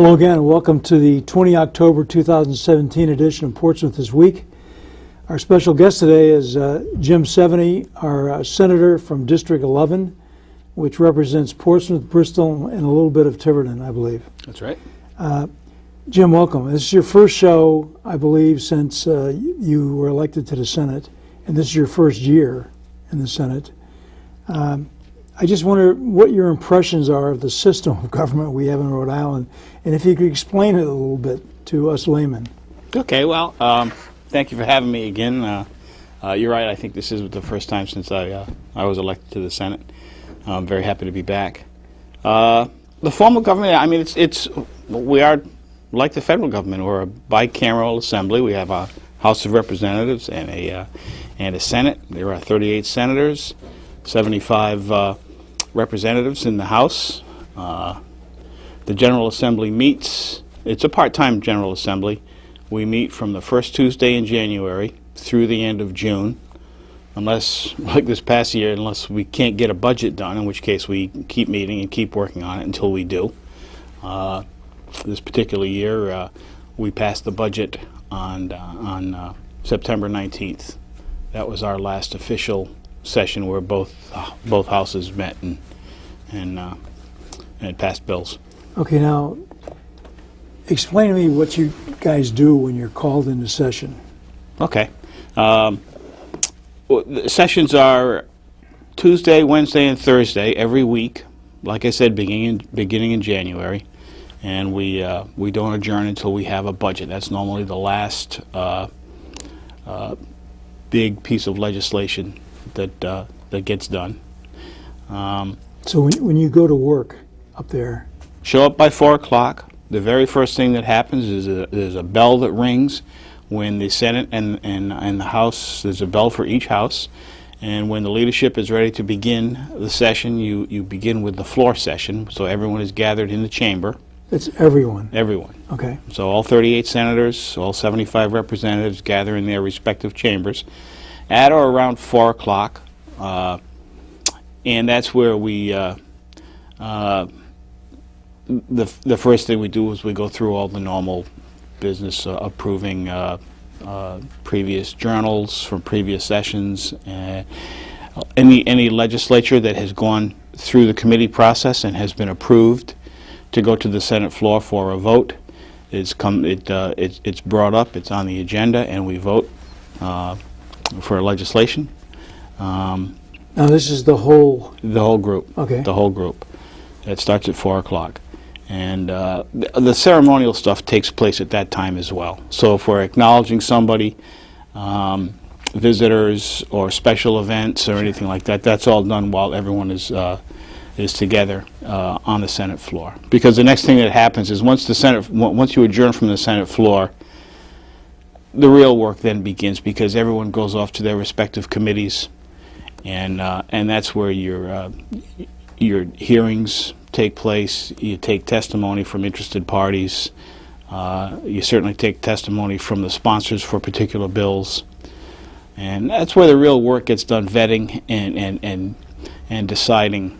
Hello again, and welcome to the 20 October 2017 edition of Portsmouth This Week. Our special guest today is Jim Seveney, our Senator from District 11, which represents Portsmouth, Bristol, and a little bit of Tiverton, I believe. That's right. Jim, welcome. This is your first show, I believe, since you were elected to the Senate, and this is your first year in the Senate. I just wonder what your impressions are of the system of government we have in Rhode Island, and if you could explain it a little bit to us laymen. Okay, well, thank you for having me again. You're right, I think this is the first time since I was elected to the Senate. I'm very happy to be back. The form of government, I mean, we are like the federal government. We're a bicameral assembly. We have a House of Representatives and a Senate. There are 38 senators, 75 representatives in the House. The General Assembly meets. It's a part-time General Assembly. We meet from the first Tuesday in January through the end of June, unless, like this past year, unless we can't get a budget done, in which case we keep meeting and keep working on it until we do. This particular year, we passed the budget on September 19th. That was our last official session where both houses met and passed bills. Okay, now explain to me what you guys do when you're called into session. Okay. The sessions are Tuesday, Wednesday, and Thursday every week. Like I said, beginning in January, and we don't adjourn until we have a budget. That's normally the last big piece of legislation that gets done. So when you go to work up there, show up by 4 o'clock. The very first thing that happens is there's a bell that rings when the Senate and the House. There's a bell for each house, and when the leadership is ready to begin the session, you begin with the floor session. So everyone is gathered in the chamber. It's everyone. Everyone. Okay. So all 38 senators, all 75 representatives gather in their respective chambers at or around 4 o'clock, and that's where we. The first thing we do is we go through all the normal business, approving previous journals from previous sessions, any legislature that has gone through the committee process and has been approved to go to the Senate floor for a vote. It's brought up, it's on the agenda, and we vote for legislation. Now this is the whole group. Okay. The whole group. It starts at 4 o'clock. And the ceremonial stuff takes place at that time as well. So if we're acknowledging somebody, visitors or special events or anything like that, that's all done while everyone is together on the Senate floor. Because the next thing that happens is once you adjourn from the Senate floor, the real work then begins, because everyone goes off to their respective committees, and that's where your hearings take place. You take testimony from interested parties. You certainly take testimony from the sponsors for particular bills, and that's where the real work gets done, vetting and deciding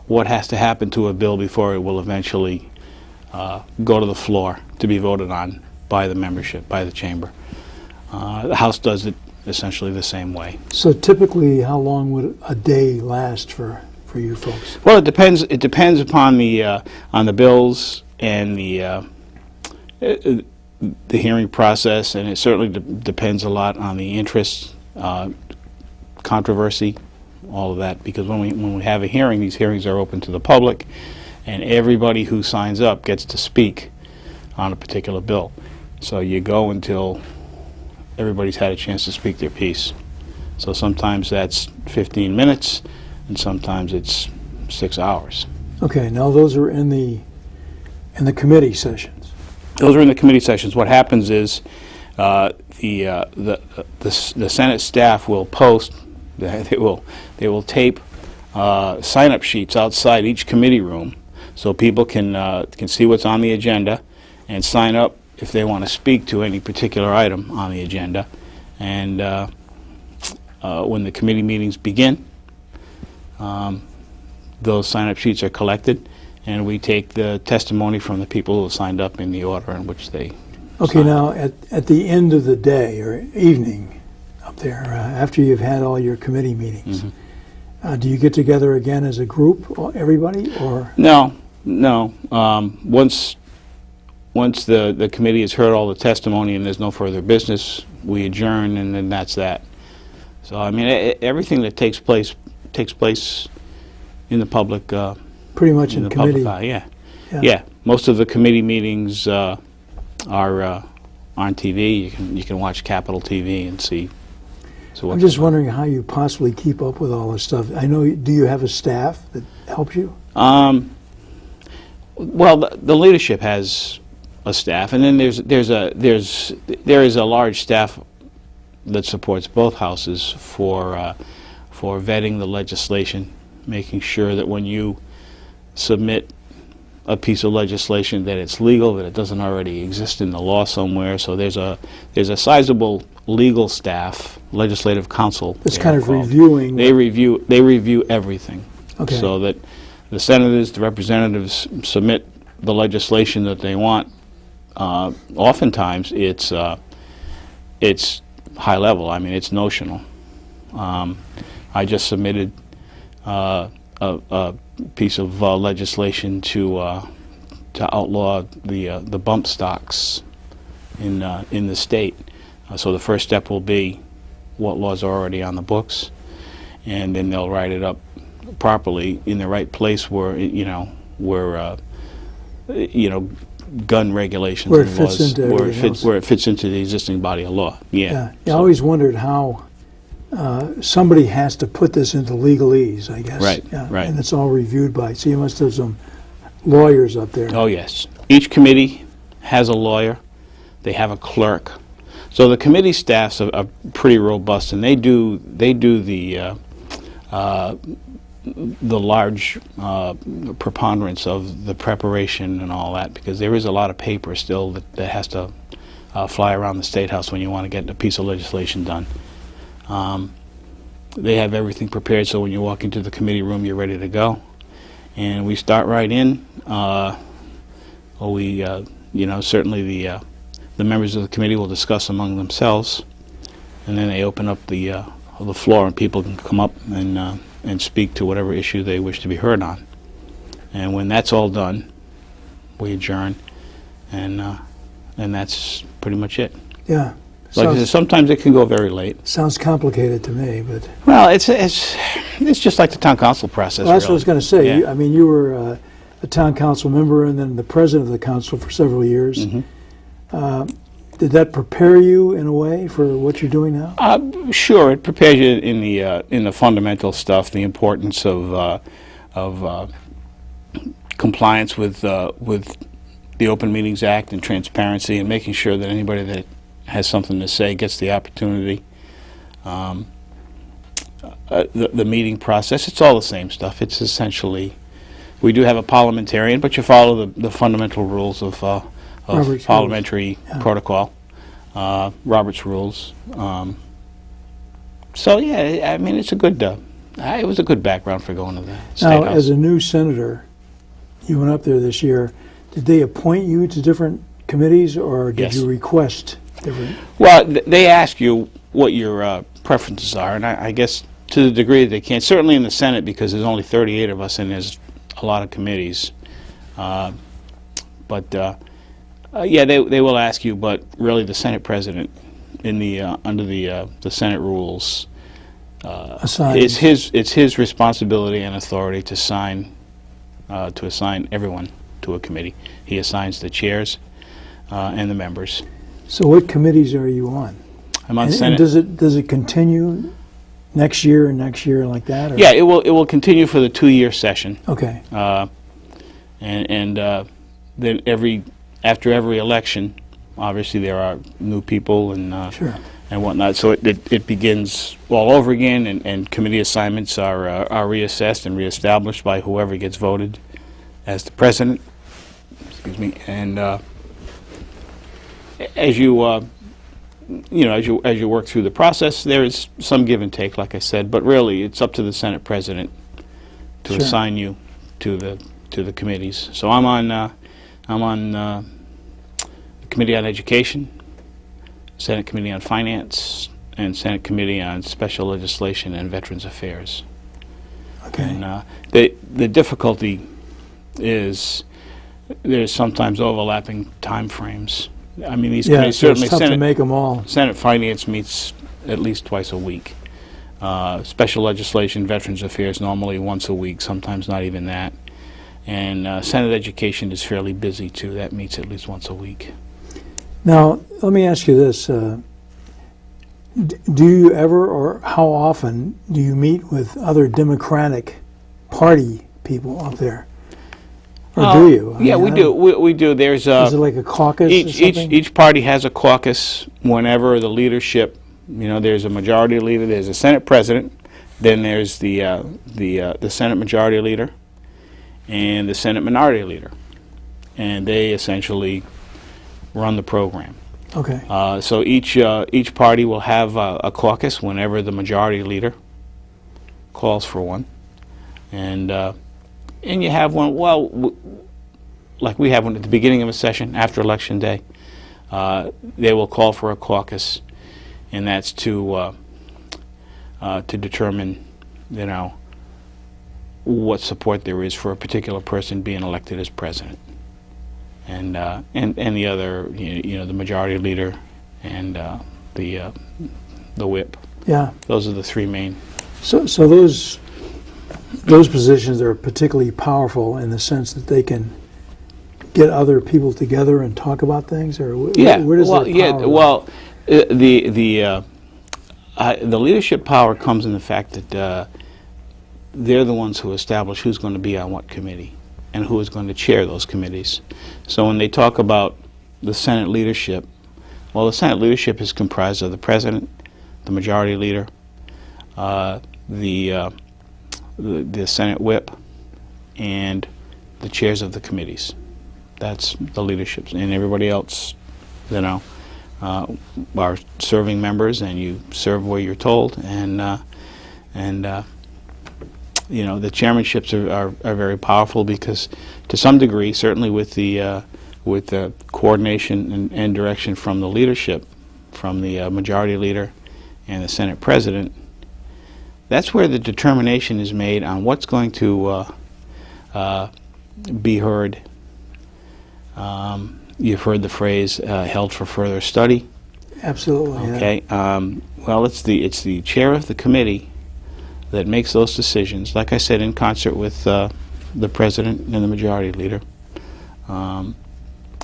what has to happen to a bill before it will eventually go to the floor to be voted on by the membership, by the chamber. The House does it essentially the same way. So typically, how long would a day last for you folks? Well, it depends. It depends upon on the bills and the hearing process, and it certainly depends a lot on the interest, controversy, all of that. Because when we have a hearing, these hearings are open to the public, and everybody who signs up gets to speak on a particular bill. So you go until everybody's had a chance to speak their piece. So sometimes that's 15 minutes, and sometimes it's 6 hours. Okay, now those are in the committee sessions. Those are in the committee sessions. What happens is the Senate staff will post. They will tape sign-up sheets outside each committee room, so people can see what's on the agenda and sign up if they want to speak to any particular item on the agenda. And when the committee meetings begin, those sign-up sheets are collected, and we take the testimony from the people who signed up in the order in which they Okay, signed. now, at the end of the day or evening up there, after you've had all your committee meetings, do you get together again as a group, everybody, or? No. Once the committee has heard all the testimony and there's no further business, we adjourn, and then that's that. So, I mean, everything that takes place in the public. Pretty much in the committee. public eye, yeah. Most of the committee meetings are on TV. You can watch Capitol TV and see. So I'm just wondering how you possibly keep up with all this stuff. I know, do you have a staff that helps you? Well, the leadership has a staff, and then there is a large staff that supports both houses for vetting the legislation, making sure that when you submit a piece of legislation that it's legal, that it doesn't already exist in the law somewhere. So there's a sizable legal staff, legislative counsel. It's kind of reviewing. They review everything. Okay. So that the senators, the representatives submit the legislation that they want. Oftentimes it's high level. I mean, it's notional. I just submitted a piece of legislation to outlaw the bump stocks in the state. So the first step will be what laws are already on the books, and then they'll write it up properly in the right place where gun regulations Where it and fits laws, into everything else. where it fits into the existing body of law. Yeah. I always wondered how somebody has to put this into legalese, I guess. Right, Yeah, right. And it's all reviewed by, so you must have some lawyers up there. Oh, yes. Each committee has a lawyer. They have a clerk. So the committee staffs are pretty robust, and they do the large preponderance of the preparation and all that, because there is a lot of paper still that has to fly around the State House when you want to get a piece of legislation done. They have everything prepared, so when you walk into the committee room, you're ready to go. And we start right in. Certainly the members of the committee will discuss among themselves, and then they open up the floor, and people can come up and speak to whatever issue they wish to be heard on. And when that's all done, we adjourn, and that's pretty much it. Yeah. Like I said, sometimes it can go very late. Sounds complicated to me, but. Well, it's just like the town council process. Well, that's what I was going to say. Yeah. I mean, you were a town council member and then the president of the council for several years. Mm-hmm. Did that prepare you in a way for what you're doing now? Sure, it prepares you in the fundamental stuff, the importance of compliance with the Open Meetings Act and transparency, and making sure that anybody that has something to say gets the opportunity. The meeting process, it's all the same stuff. It's essentially, we do have a parliamentarian, but you follow the fundamental rules of Robert's parliamentary rules. Yeah. protocol, Robert's rules. So yeah, I mean, it's a good. It was a good background for going to the State Now, House. as a new senator, you went up there this year. Did they appoint you to different committees, or did Yes. you request different? Well, they ask you what your preferences are, and I guess to the degree that they can. Certainly in the Senate, because there's only 38 of us, and there's a lot of committees. Yeah, they will ask you, but really the Senate President, in the under the Senate rules, Assigns. it's his responsibility and authority to assign everyone to a committee. He assigns the chairs and the members. So what committees are you on? I'm on And Senate. does it continue next year and next year like that? Or? Yeah, it will continue for the 2-year session, Okay. and then after every election, obviously there are new people and Sure. and whatnot. So it begins all over again, and committee assignments are reassessed and reestablished by whoever gets voted as the president. Excuse me. And as you work through the process, there is some give and take, like I said. But really, it's up to the Senate President to Sure. assign you to to the committees. So I'm on the Committee on Education, Senate Committee on Finance, and Senate Committee on Special Legislation and Veterans Affairs. Okay. And the difficulty is there's sometimes overlapping time frames. I mean, these Yeah, committees, so it's certainly tough to Senate, make them all. Senate Finance meets at least twice a week. Special Legislation, Veterans Affairs normally once a week, sometimes not even that. And Senate Education is fairly busy too. That meets at least once a week. Now, let me ask you this. Do you ever, or how often, do you meet with other Democratic Party people up there? Or do you? I Yeah, mean, we do. We do. There's Is it like a caucus or something? each party has a caucus whenever the leadership, there's a majority leader, there's a Senate president, then there's the Senate majority leader and the Senate minority leader. And they essentially run the program. Okay. So each party will have a caucus whenever the majority leader calls for one. And you have one, like we have one at the beginning of a session after Election Day. They will call for a caucus, and that's to determine, what support there is for a particular person being elected as president. And the other, the majority leader and the whip. Yeah. Those are the three main. So those positions are particularly powerful in the sense that they can get other people together and talk about things, or where does their power the leadership power comes in the fact that they're the ones who establish who's going to be on what committee and who is going to chair those committees. So when they talk about the Senate leadership, the Senate leadership is comprised of the president, the majority leader, the Senate whip, and the chairs of the committees. That's the leadership, and everybody else, are serving members, and you serve where you're told, and the chairmanships are very powerful because, to some degree, certainly with the coordination and direction from the leadership, from the majority leader and the Senate president, that's where the determination is made on what's going to be heard. You've heard the phrase held for further study. Absolutely. Okay. Yeah. It's the chair of the committee that makes those decisions, like I said, in concert with the president and the majority leader, on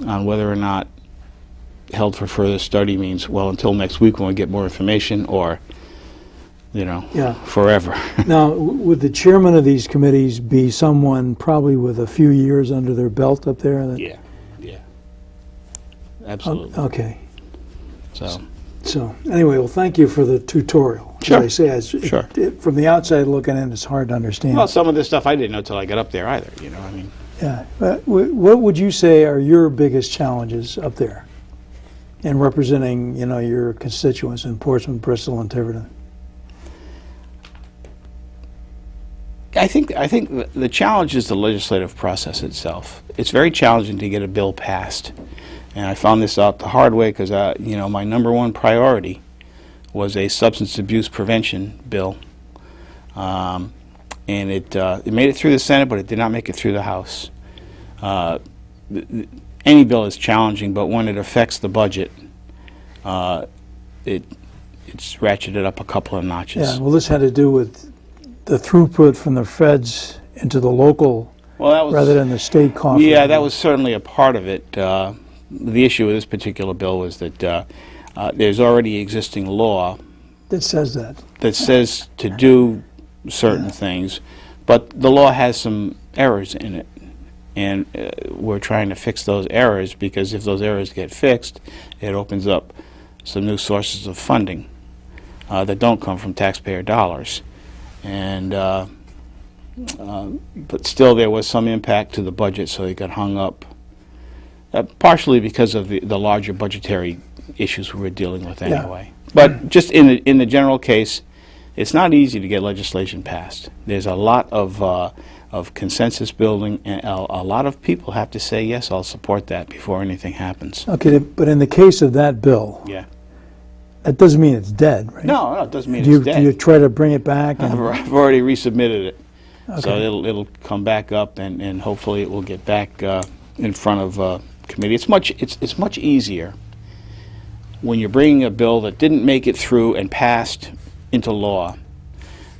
whether or not held for further study means, until next week when we get more information, or forever. Now, would the chairman of these committees be someone probably with a few years under their belt up there? Yeah. Absolutely. Okay. So anyway, thank you for the tutorial. Sure. As I say, Sure. From the outside looking in, it's hard to understand. Well, some of this stuff I didn't know till I got up there either. Yeah. What would you say are your biggest challenges up there in representing, your constituents in Portsmouth, Bristol, and Tiverton? I think the challenge is the legislative process itself. It's very challenging to get a bill passed, and I found this out the hard way because my number one priority was a substance abuse prevention bill, and it made it through the Senate, but it did not make it through the House. Any bill is challenging, but when it affects the budget, it's ratcheted up a couple of notches. Yeah. Well, this had to do with the throughput from the feds into the local rather than the state coffers. Yeah, that was certainly a part of it. The issue with this particular bill was that there's already existing law that says to do certain things, but the law has some errors in it, and we're trying to fix those errors, because if those errors get fixed, it opens up some new sources of funding that don't come from taxpayer dollars. And but still there was some impact to the budget, so it got hung up, partially because of the larger budgetary issues we were dealing with anyway. But just in the general case, it's not easy to get legislation passed. There's a lot of consensus building, and a lot of people have to say, yes, I'll support that before anything happens. Okay, but in the case of that bill, Yeah. that doesn't mean it's dead, right? No, it doesn't mean Do you, it's dead. do you try to bring it back? I've already resubmitted it. So Okay. it'll come back up, and hopefully it will get back in front of committee. It's much easier when you're bringing a bill that didn't make it through and passed into law.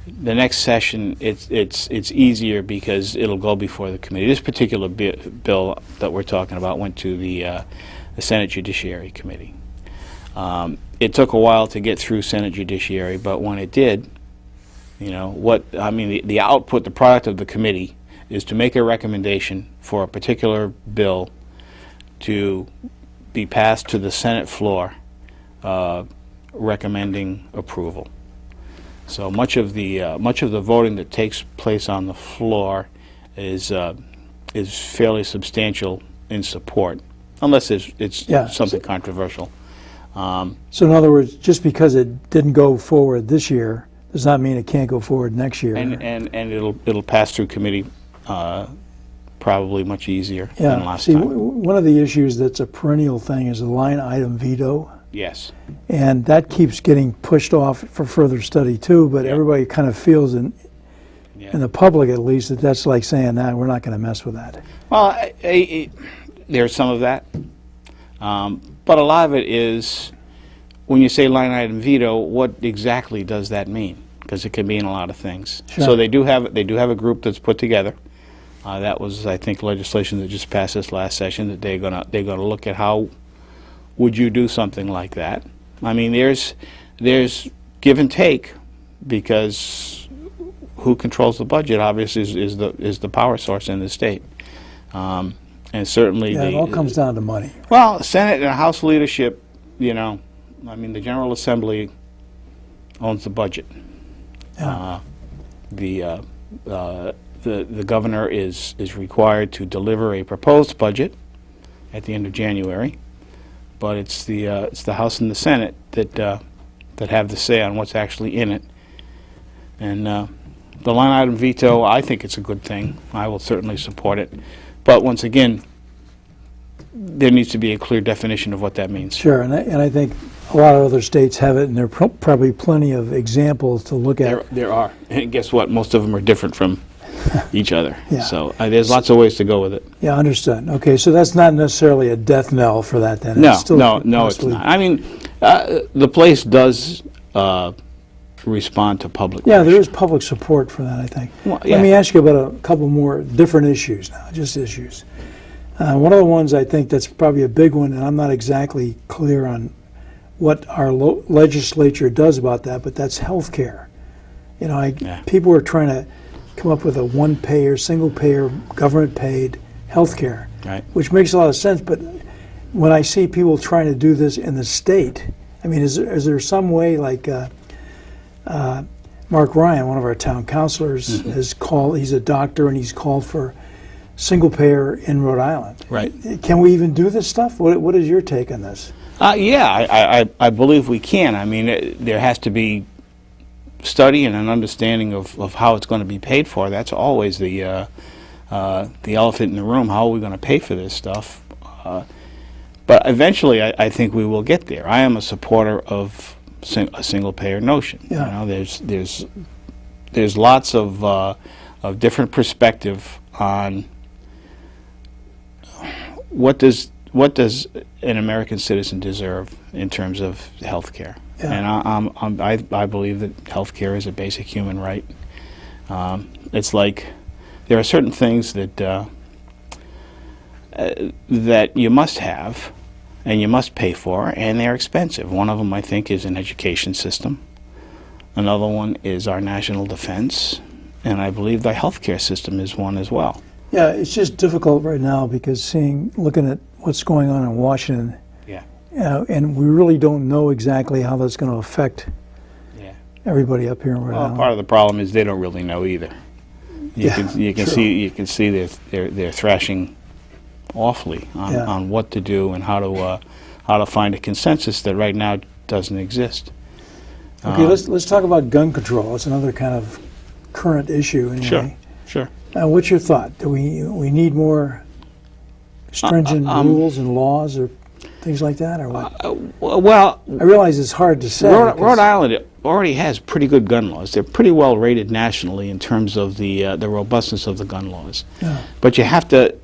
The next session, it's easier because it'll go before the committee. This particular bill that we're talking about went to the Senate Judiciary Committee. It took a while to get through Senate Judiciary, but when it did, the output, the product of the committee is to make a recommendation for a particular bill to be passed to the Senate floor, recommending approval. So much of the voting that takes place on the floor is fairly substantial in support, unless it's something controversial. So in other words, just because it didn't go forward this year does not mean it can't go forward next year. And it'll pass through committee probably much easier than last See, time. one of the issues that's a perennial thing is the line item veto. Yes. And that keeps getting pushed off for further study too, but everybody kind of feels in the public at least that that's like saying, nah, we're not going to mess with that. Well, there's some of that. But a lot of it is, when you say line item veto, what exactly does that mean? Because it can mean a lot of things. Sure. So they do have a group that's put together. That was, I think, legislation that just passed this last session, that they're gonna look at how would you do something like that. I mean, there's give and take, because who controls the budget obviously is the power source in the state. And certainly It all comes down to money. well, Senate and House leadership, the General Assembly owns the budget. Yeah. The governor is required to deliver a proposed budget at the end of January, but it's the House and the Senate that have the say on what's actually in it. And the line item veto, I think it's a good thing. I will certainly support it. But once again, there needs to be a clear definition of what that means. Sure, and I think a lot of other states have it, and there are probably plenty of examples to look at. There are. And guess what? Most of them are different from each other. Yeah. So there's lots of ways to go with it. Yeah, understood. Okay, so that's not necessarily a death knell for that then. No, It's still no, it's possibly- not. I mean, the place does respond to public Yeah, there pressure. is public support for that, I think. Well, yeah. Let me ask you about a couple more different issues now, just issues. One of the ones I think that's probably a big one, and I'm not exactly clear on what our legislature does about that, but that's health care. People are trying to come up with a one-payer, single-payer, government-paid health care, Right. which makes a lot of sense, but when I see people trying to do this in the state, I mean, is there some way, like Mark Ryan, one of our town councilors, has called, he's a doctor, and he's called for single payer in Rhode Island. Right. Can we even do this stuff? What is your take on this? Yeah, I believe we can. I mean, there has to be study and an understanding of how it's going to be paid for. That's always the elephant in the room. How are we going to pay for this stuff? But eventually, I think we will get there. I am a supporter of a single-payer notion. Yeah. There's lots of different perspective on what does an American citizen deserve in terms of health care. Yeah. And I believe that health care is a basic human right. It's like there are certain things that you must have and you must pay for, and they're expensive. One of them, I think, is an education system. Another one is our national defense, and I believe the healthcare system is one as well. Yeah, it's just difficult right now because looking at what's going on in Washington, Yeah. and we really don't know exactly how that's going to affect everybody up here in Rhode Island. Part of the problem is they don't really know either. You can true. see they're thrashing awfully on what to do and how to find a consensus that right now doesn't exist. Okay, let's talk about gun control. It's another kind of current issue anyway. Sure. What's your thought? Do we need more stringent rules and laws or things like that, or what? Well, I realize it's hard to say. Rhode Island already has pretty good gun laws. They're pretty well rated nationally in terms of the robustness of the gun laws. Yeah. But you have to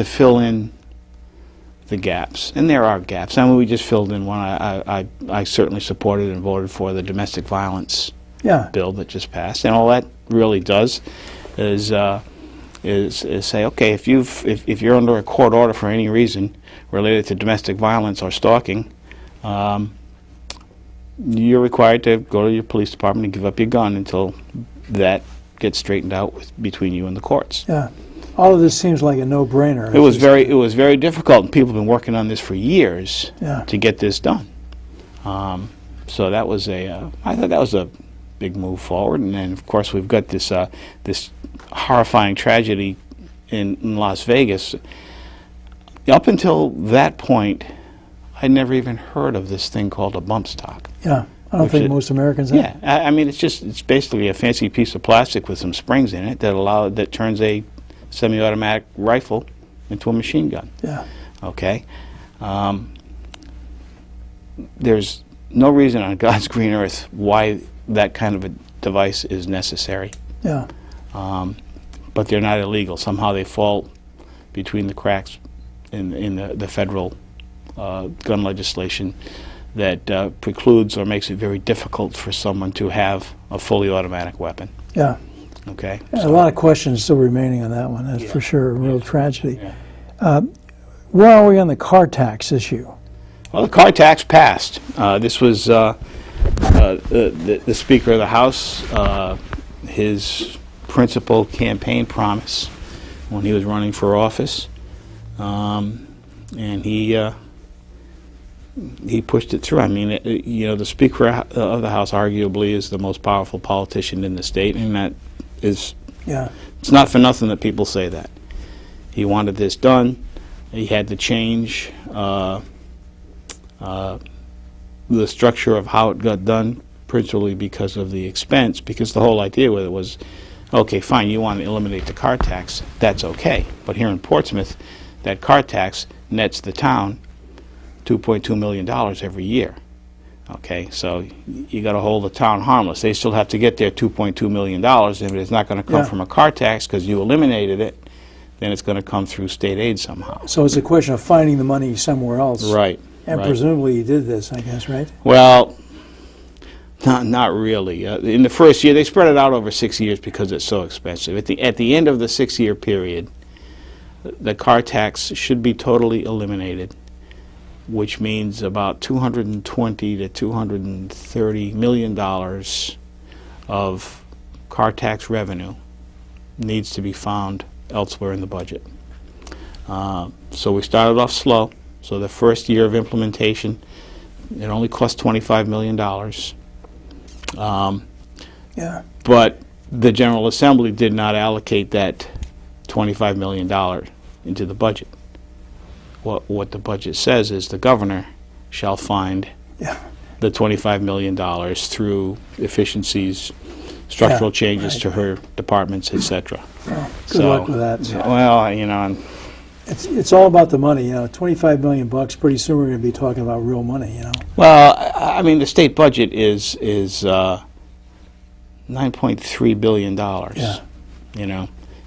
fill in the gaps, and there are gaps. I mean, we just filled in one. I certainly supported and voted for the domestic violence bill that just passed, and all that really does is say, okay, if you're under a court order for any reason related to domestic violence or stalking, you're required to go to your police department and give up your gun until that gets straightened out between you and the courts. Yeah. All of this seems like a no-brainer. It was very difficult, and people have been working on this for years to get this done. So that was I thought that was a big move forward. And then, of course, we've got this this horrifying tragedy in Las Vegas. Up until that point, I'd never even heard of this thing called a bump stock. Yeah, I don't think most Americans have. Yeah, I mean, it's basically a fancy piece of plastic with some springs in it that turns a semi-automatic rifle into a machine gun. Yeah. Okay. There's no reason on God's green earth why that kind of a device is necessary. Yeah. But they're not illegal. Somehow they fall between the cracks in the federal gun legislation that precludes or makes it very difficult for someone to have a fully automatic weapon. Yeah. Okay. A lot of questions still remaining on that one. That's for sure a real tragedy. Yeah. Where are we on the car tax issue? Well, the car tax passed. This was the Speaker of the House, his principal campaign promise when he was running for office, and he pushed it through. I mean, the Speaker of the House arguably is the most powerful politician in the state, and that is, it's not for nothing that people say that. He wanted this done. He had to change the structure of how it got done, principally because of the expense, because the whole idea with it was, okay, fine, you want to eliminate the car tax, that's okay. But here in Portsmouth, that car tax nets the town $2.2 million every year. Okay, so you got to hold the town harmless. They still have to get their $2.2 million, and if it's not going to come from a car tax because you eliminated it, then it's going to come through state aid somehow. So it's a question of finding the money somewhere else. Right. And presumably you did this, I guess, right? Well, not really. In the first year, they spread it out over 6 years because it's so expensive. At the end of the 6-year period, the car tax should be totally eliminated, which means about $220 to $230 million of car tax revenue needs to be found elsewhere in the budget. So we started off slow. So the first year of implementation, it only cost $25 million. But the General Assembly did not allocate that $25 million into the budget. What the budget says is the governor shall find the $25 million through efficiencies, structural changes to her departments, etc. Well, good luck with that. Well, it's all about the money. 25 million bucks. Pretty soon we're going to be talking about real money. Well, I mean, the state budget is $9.3 billion.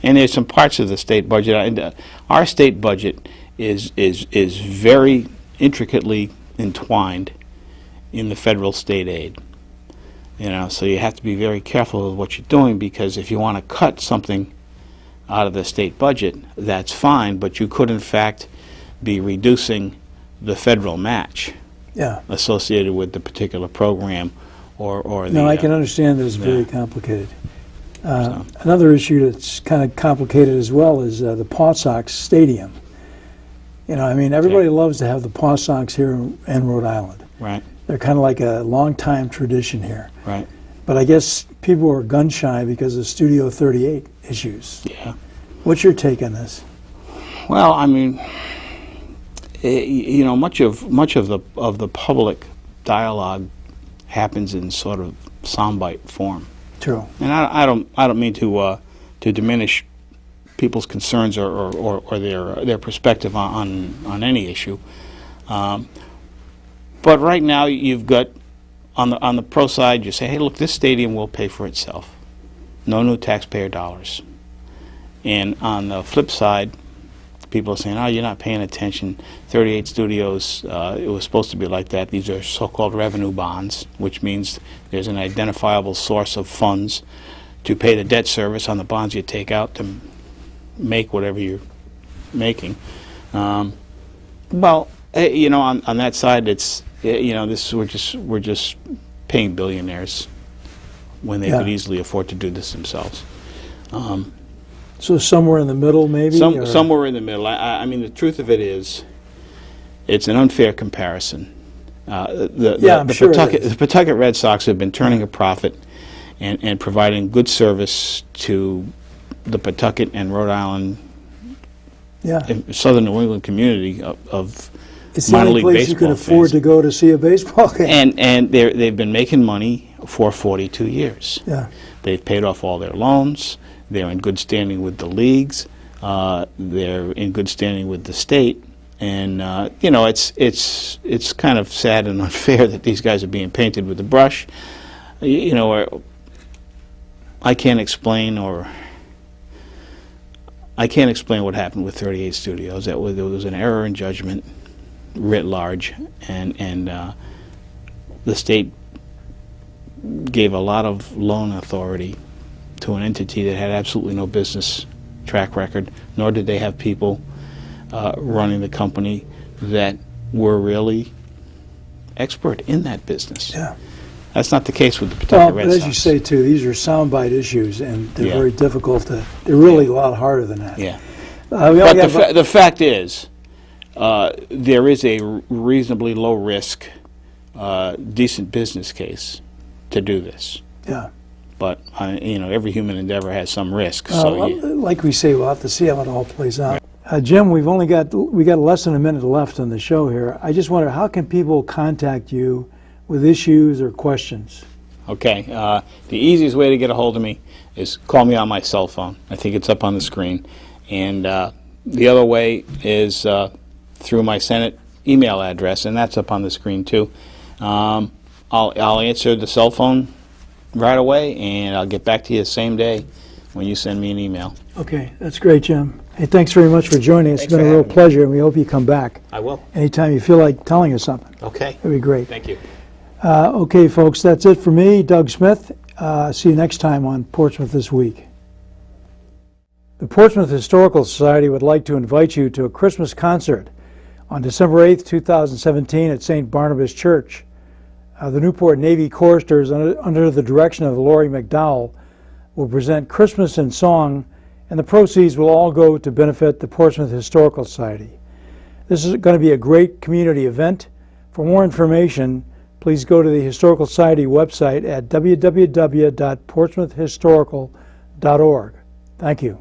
And there's some parts of the state budget. And our state budget is very intricately entwined in the federal state aid. So you have to be very careful with what you're doing, because if you want to cut something out of the state budget, that's fine, but you could in fact be reducing the federal match associated with the particular program or the... No, I can understand that it's very complicated. Another issue that's kind of complicated as well is the Paw Sox Stadium. Everybody loves to have the Paw Sox here in Rhode Island. Right. They're kind of like a long-time tradition here. Right. But I guess people are gun-shy because of Studio 38 issues. Yeah. What's your take on this? Well, I mean, much of the public dialogue happens in sort of soundbite form. True. And I don't mean to diminish people's concerns or their perspective on any issue. But right now you've got on the pro side, you say, hey, look, this stadium will pay for itself. No new taxpayer dollars. And on the flip side, people are saying, oh, you're not paying attention. 38 Studios, it was supposed to be like that. These are so-called revenue bonds, which means there's an identifiable source of funds to pay the debt service on the bonds you take out to make whatever you're making. Well, you know, on that side, it's, you know, we're just paying billionaires when they could easily afford to do this themselves. So somewhere in the middle, maybe? Somewhere in the middle. I mean, the truth of it is, it's an unfair comparison. The Pawtucket Red Sox have been turning a profit and providing good service to the Pawtucket and Rhode Island, Southern New England community of it's the minor only league place you can baseball afford fans. to go to see a baseball game. And they've been making money for 42 years. Yeah. They've paid off all their loans. They're in good standing with the leagues. They're in good standing with the state. And you know, it's kind of sad and unfair that these guys are being painted with a brush. You know, I can't explain what happened with 38 Studios. There was an error in judgment writ large, and the state gave a lot of loan authority to an entity that had absolutely no business track record, nor did they have people running the company that were really expert in that business. Yeah. That's not the case with the Pawtucket Red But Sox. as you say, too, these are soundbite issues, and they're Yeah. very difficult to, they're really a lot harder than that. Yeah. We But only have the fact is, there is a reasonably low risk, decent business case to do this. Yeah. But you know, every human endeavor has some risk. Like we say, we'll have to see how it all plays out. Jim, we got less than a minute left on the show here. I just wonder, how can people contact you with issues or questions? Okay. The easiest way to get a hold of me is call me on my cell phone. I think it's up on the screen. And the other way is through my Senate email address, and that's up on the screen too. I'll answer the cell phone right away, and I'll get back to you the same day when you send me an email. Okay, that's great, Jim. Hey, thanks very much for joining us. Thanks It's been for a real having me. pleasure, and we hope you come back I will. anytime you feel like telling us something. Okay. That'd be great. Thank you. Okay, folks, that's it for me, Doug Smith. See you next time on Portsmouth This Week. The Portsmouth Historical Society would like to invite you to a Christmas concert on December 8th, 2017 at St. Barnabas Church. The Newport Navy Choristers, under the direction of Laurie McDowell, will present Christmas in Song, and the proceeds will all go to benefit the Portsmouth Historical Society. This is going to be a great community event. For more information, please go to the Historical Society website at www.portsmouthhistorical.org. Thank you.